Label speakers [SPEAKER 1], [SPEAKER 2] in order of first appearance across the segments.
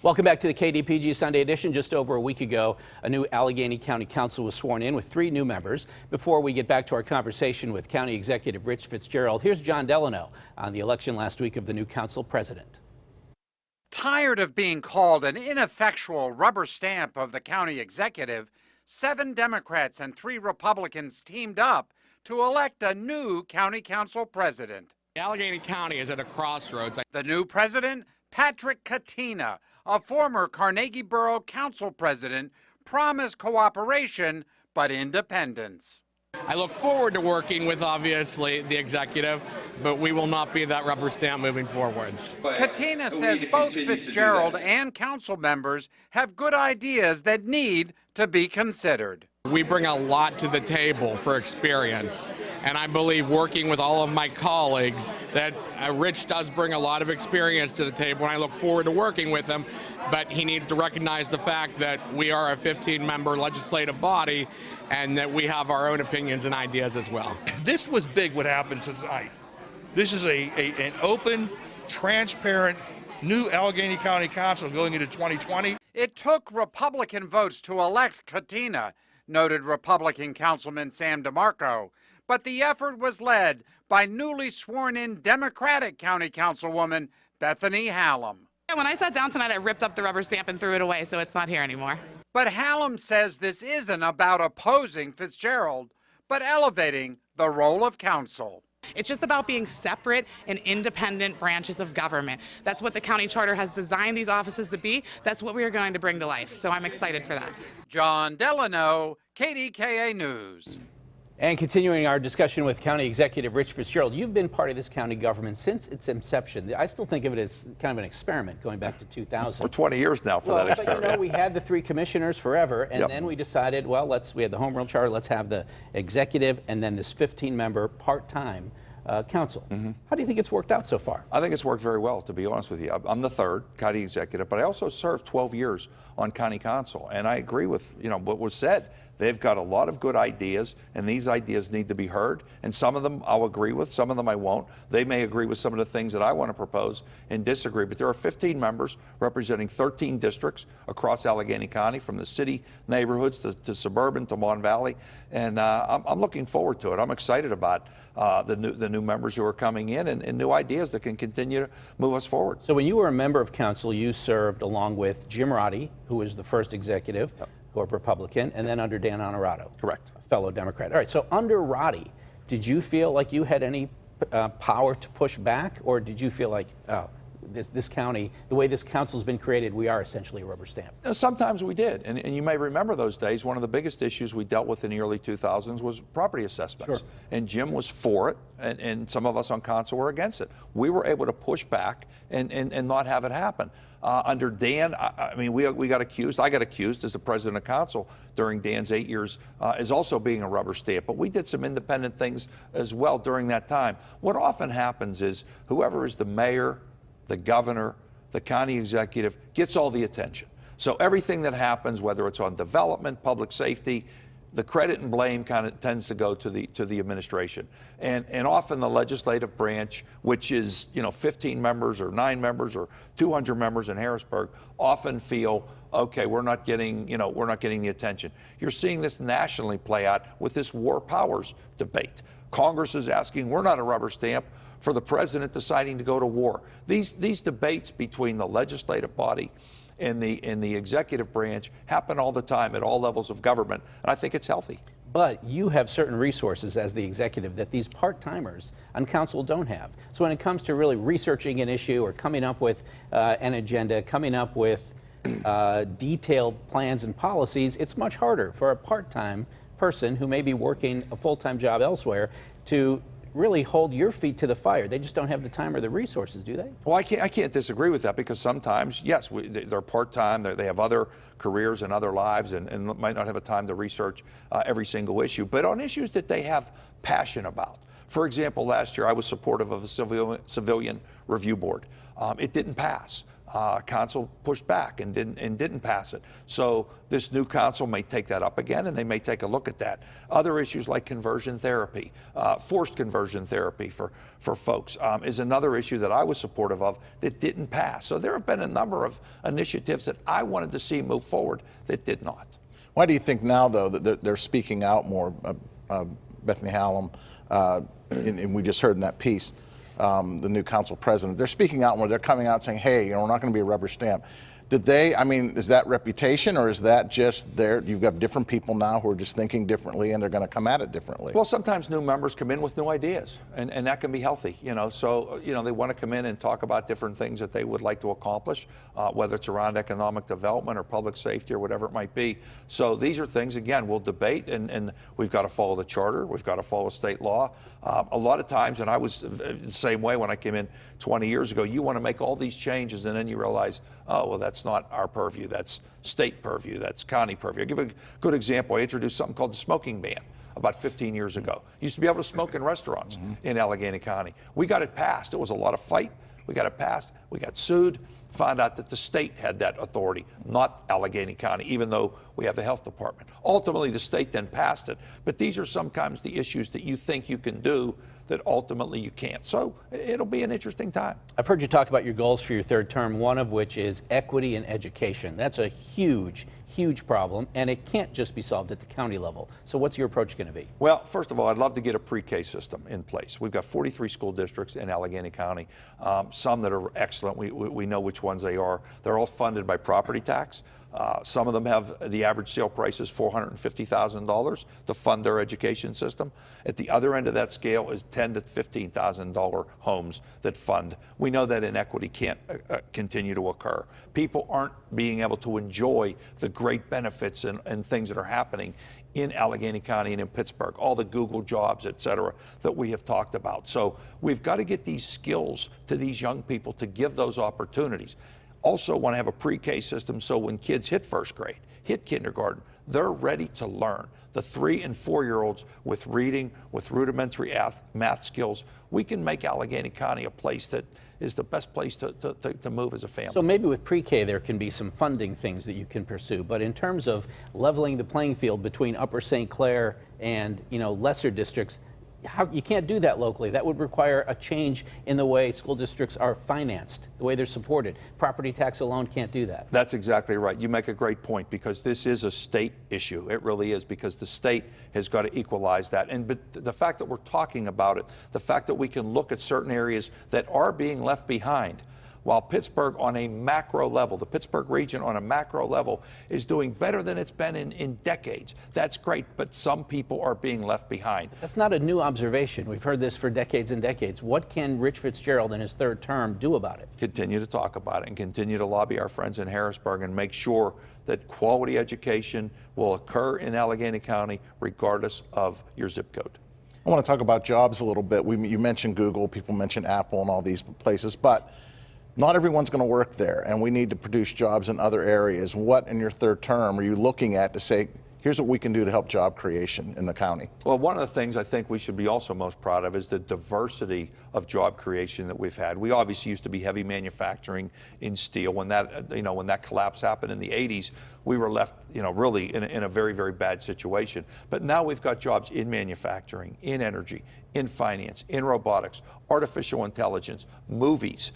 [SPEAKER 1] Welcome back to the KDPG Sunday edition. Just over a week ago, a new Allegheny County Council was sworn in with 3 new members. Before we get back to our conversation with County Executive Rich Fitzgerald, here's John Delano on the election last week of the new council president.
[SPEAKER 2] Tired of being called an ineffectual rubber stamp of the county executive, 7 Democrats and 3 Republicans teamed up to elect a new county council president.
[SPEAKER 3] Allegheny County is at a crossroads.
[SPEAKER 2] The new president, Patrick Katina, a former Carnegie Borough Council president, promised cooperation but independence.
[SPEAKER 3] I look forward to working with, obviously, the executive, but we will not be that rubber stamp moving forwards.
[SPEAKER 2] Katina says both Fitzgerald and council members have good ideas that need to be considered.
[SPEAKER 3] We bring a lot to the table for experience, and I believe working with all of my colleagues that Rich does bring a lot of experience to the table, and I look forward to working with him, but he needs to recognize the fact that we are a 15-member legislative body and that we have our own opinions and ideas as well.
[SPEAKER 4] This was big what happened tonight. This is an open, transparent, new Allegheny County Council going into 2020.
[SPEAKER 2] It took Republican votes to elect Katina, noted Republican Councilman Sam DeMarco, but the effort was led by newly sworn-in Democratic County Councilwoman Bethany Hallam.
[SPEAKER 5] When I sat down tonight, I ripped up the rubber stamp and threw it away, so it's not here anymore.
[SPEAKER 2] But Hallam says this isn't about opposing Fitzgerald, but elevating the role of council.
[SPEAKER 5] It's just about being separate and independent branches of government. That's what the county charter has designed these offices to be. That's what we are going to bring to life, so I'm excited for that.
[SPEAKER 2] John Delano, KDKA News.
[SPEAKER 1] And continuing our discussion with County Executive Rich Fitzgerald, you've been part of this county government since its inception. I still think of it as kind of an experiment going back to 2000.
[SPEAKER 6] For 20 years now for that experiment.
[SPEAKER 1] But, you know, we had the 3 commissioners forever, and then we decided, well, we had the home rule charter, let's have the executive and then this 15-member part-time council. How do you think it's worked out so far?
[SPEAKER 6] I think it's worked very well, to be honest with you. I'm the 3rd county executive, but I also served 12 years on county council, and I agree with what was said. They've got a lot of good ideas, and these ideas need to be heard. And some of them I'll agree with, some of them I won't. They may agree with some of the things that I want to propose and disagree. But there are 15 members representing 13 districts across Allegheny County, from the city neighborhoods to suburban to Mon Valley. And I'm looking forward to it. I'm excited about the new members who are coming in and new ideas that can continue to move us forward.
[SPEAKER 1] So when you were a member of council, you served along with Jim Roddy, who was the first executive. Who are Republican, and then under Dan Honorato.
[SPEAKER 6] Correct.
[SPEAKER 1] A fellow Democrat. All right, so under Roddy, did you feel like you had any power to push back, or did you feel like, oh, this county, the way this council's been created, we are essentially a rubber stamp?
[SPEAKER 6] Sometimes we did, and you may remember those days. One of the biggest issues we dealt with in the early 2000s was property assessments.
[SPEAKER 1] Sure.
[SPEAKER 6] And Jim was for it, and some of us on council were against it. We were able to push back and not have it happen. Under Dan, I mean, we got accused. I got accused as the president of council during Dan's 8 years as also being a rubber stamp. But we did some independent things as well during that time. What often happens is whoever is the mayor, the governor, the county executive gets all the attention. So everything that happens, whether it's on development, public safety, the credit and blame kind of tends to go to the administration. And often the legislative branch, which is 15 members or 9 members or 200 members in Harrisburg, often feel, okay, we're not getting the attention. You're seeing this nationally play out with this war powers debate. Congress is asking, we're not a rubber stamp for the president deciding to go to war. These debates between the legislative body and the executive branch happen all the time at all levels of government, and I think it's healthy.
[SPEAKER 1] But you have certain resources as the executive that these part-timers on council don't have. So when it comes to really researching an issue or coming up with an agenda, coming up with detailed plans and policies, it's much harder for a part-time person who may be working a full-time job elsewhere to really hold your feet to the fire. They just don't have the time or the resources, do they?
[SPEAKER 6] Well, I can't disagree with that, because sometimes, yes, they're part-time, they have other careers and other lives, and might not have a time to research every single issue. But on issues that they have passion about. For example, last year I was supportive of a civilian review board. It didn't pass. Council pushed back and didn't pass it. So this new council may take that up again, and they may take a look at that. Other issues like conversion therapy, forced conversion therapy for folks is another issue that I was supportive of that didn't pass. So there have been a number of initiatives that I wanted to see move forward that did not.
[SPEAKER 7] Why do you think now, though, that they're speaking out more? Bethany Hallam, and we just heard in that piece, the new council president, they're speaking out more. They're coming out saying, hey, we're not going to be a rubber stamp. Did they, is that reputation, or is that just you've got different people now who are just thinking differently and they're going to come at it differently?
[SPEAKER 6] Well, sometimes new members come in with new ideas, and that can be healthy, So, they want to come in and talk about different things that they would like to accomplish, whether it's around economic development or public safety or whatever it might be. So these are things, again, we'll debate, and we've got to follow the charter. We've got to follow state law. A lot of times, and I was the same way when I came in 20 years ago, you want to make all these changes, and then you realize, oh, well, that's not our purview. That's state purview. That's county purview. I'll give a good example. I introduced something called the smoking ban about 15 years ago. You used to be able to smoke in restaurants in Allegheny County. We got it passed. It was a lot of fight. We got it passed. We got sued. Found out that the state had that authority, not Allegheny County, even though we have the health department. Ultimately, the state then passed it. But these are sometimes the issues that you think you can do that ultimately you can't. So it'll be an interesting time.
[SPEAKER 1] I've heard you talk about your goals for your third term, one of which is equity in education. That's a huge, huge problem, and it can't just be solved at the county level. So what's your approach going to be?
[SPEAKER 6] Well, first of all, I'd love to get a pre-K system in place. We've got 43 school districts in Allegheny County, some that are excellent. We know which ones they are. They're all funded by property tax. Some of them have the average sale price is $450,000 to fund their education system. At the other end of that scale is $10,000 to $15,000 homes that fund. We know that inequity can't continue to occur. People aren't being able to enjoy the great benefits and things that are happening in Allegheny County and in Pittsburgh, all the Google jobs, et cetera, that we have talked about. So we've got to get these skills to these young people to give those opportunities. Also want to have a pre-K system so when kids hit first grade, hit kindergarten, they're ready to learn. The 3- and 4-year-olds with reading, with rudimentary math skills, we can make Allegheny County a place that is the best place to move as a family.
[SPEAKER 1] So maybe with pre-K there can be some funding things that you can pursue, but in terms of leveling the playing field between Upper St. Clair and lesser districts, you can't do that locally. That would require a change in the way school districts are financed, the way they're supported. Property tax alone can't do that.
[SPEAKER 6] That's exactly right. You make a great point because this is a state issue. It really is, because the state has got to equalize that. But the fact that we're talking about it, the fact that we can look at certain areas that are being left behind, while Pittsburgh on a macro level, the Pittsburgh region on a macro level is doing better than it's been in decades. That's great, but some people are being left behind.
[SPEAKER 1] That's not a new observation. We've heard this for decades and decades. What can Rich Fitzgerald in his third term do about it?
[SPEAKER 6] Continue to talk about it and continue to lobby our friends in Harrisburg and make sure that quality education will occur in Allegheny County regardless of your zip code.
[SPEAKER 7] I want to talk about jobs a little bit. You mentioned Google, people mention Apple and all these places, but not everyone's going to work there, and we need to produce jobs in other areas. What in your third term are you looking at to say, here's what we can do to help job creation in the county?
[SPEAKER 6] Well, one of the things I think we should be also most proud of is the diversity of job creation that we've had. We obviously used to be heavy manufacturing in steel. When that collapse happened in the 80s, we were left, really in a very, very bad situation. But now we've got jobs in manufacturing, in energy, in finance, in robotics, artificial intelligence, movies,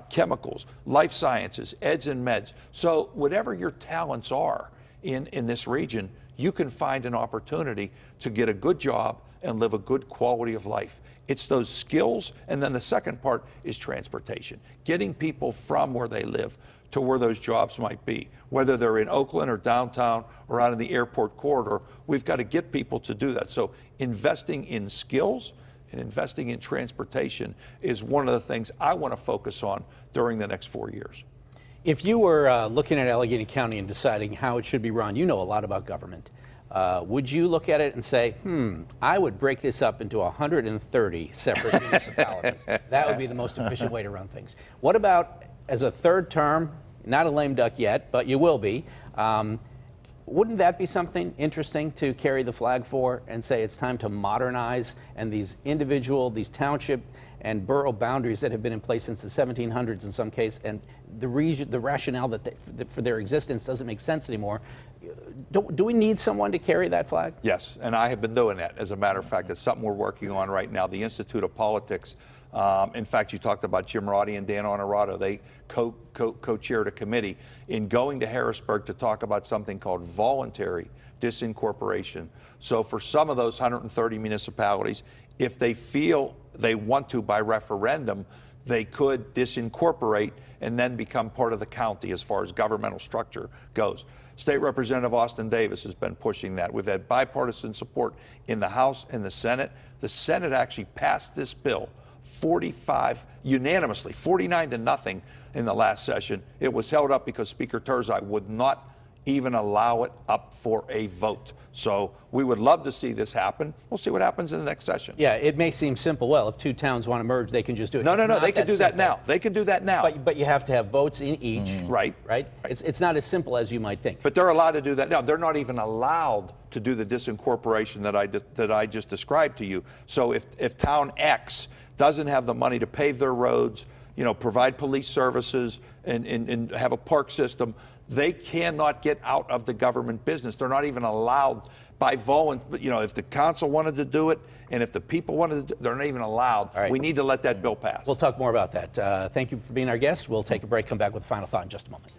[SPEAKER 6] chemicals, life sciences, eds and meds. So whatever your talents are in this region, you can find an opportunity to get a good job and live a good quality of life. It's those skills, and then the second part is transportation. Getting people from where they live to where those jobs might be. Whether they're in Oakland or downtown or out in the airport corridor, we've got to get people to do that. So investing in skills and investing in transportation is one of the things I want to focus on during the next 4 years.
[SPEAKER 1] If you were looking at Allegheny County and deciding how it should be run, you know a lot about government. Would you look at it and say, I would break this up into 130 separate municipalities? That would be the most efficient way to run things. What about as a third term, not a lame duck yet, but you will be, wouldn't that be something interesting to carry the flag for and say it's time to modernize and these township and borough boundaries that have been in place since the 1700s in some case, and the rationale for their existence doesn't make sense anymore. Do we need someone to carry that flag?
[SPEAKER 6] Yes, and I have been doing that. As a matter of fact, it's something we're working on right now. The Institute of Politics, in fact, you talked about Jim Roddy and Dan Honorato. They co-chaired a committee in going to Harrisburg to talk about something called voluntary disincorporation. So for some of those 130 municipalities, if they feel they want to by referendum, they could disincorporate and then become part of the county as far as governmental structure goes. State Representative Austin Davis has been pushing that. We've had bipartisan support in the House and the Senate. The Senate actually passed this bill 45 unanimously, 49 to nothing in the last session. It was held up because Speaker Turzai would not even allow it up for a vote. So we would love to see this happen. We'll see what happens in the next session.
[SPEAKER 1] Yeah, it may seem simple. Well, if two towns want to merge, they can just do it.
[SPEAKER 6] No,
[SPEAKER 1] It's not
[SPEAKER 6] they can do that
[SPEAKER 1] simple.
[SPEAKER 6] now. They can do that now.
[SPEAKER 1] But you have to have votes in each.
[SPEAKER 6] Right.
[SPEAKER 1] Right? It's not as simple as you might think.
[SPEAKER 6] But they're allowed to do that now. They're not even allowed to do the disincorporation that I just described to you. So if town X doesn't have the money to pave their roads, provide police services and have a park system, they cannot get out of the government business. They're not even allowed by if the council wanted to do it and if the people wanted to do it, they're not even allowed.
[SPEAKER 1] All right.
[SPEAKER 6] We need to let that bill pass.
[SPEAKER 1] We'll talk more about that. Thank you for being our guest. We'll take a break, come back with a final thought in just a moment.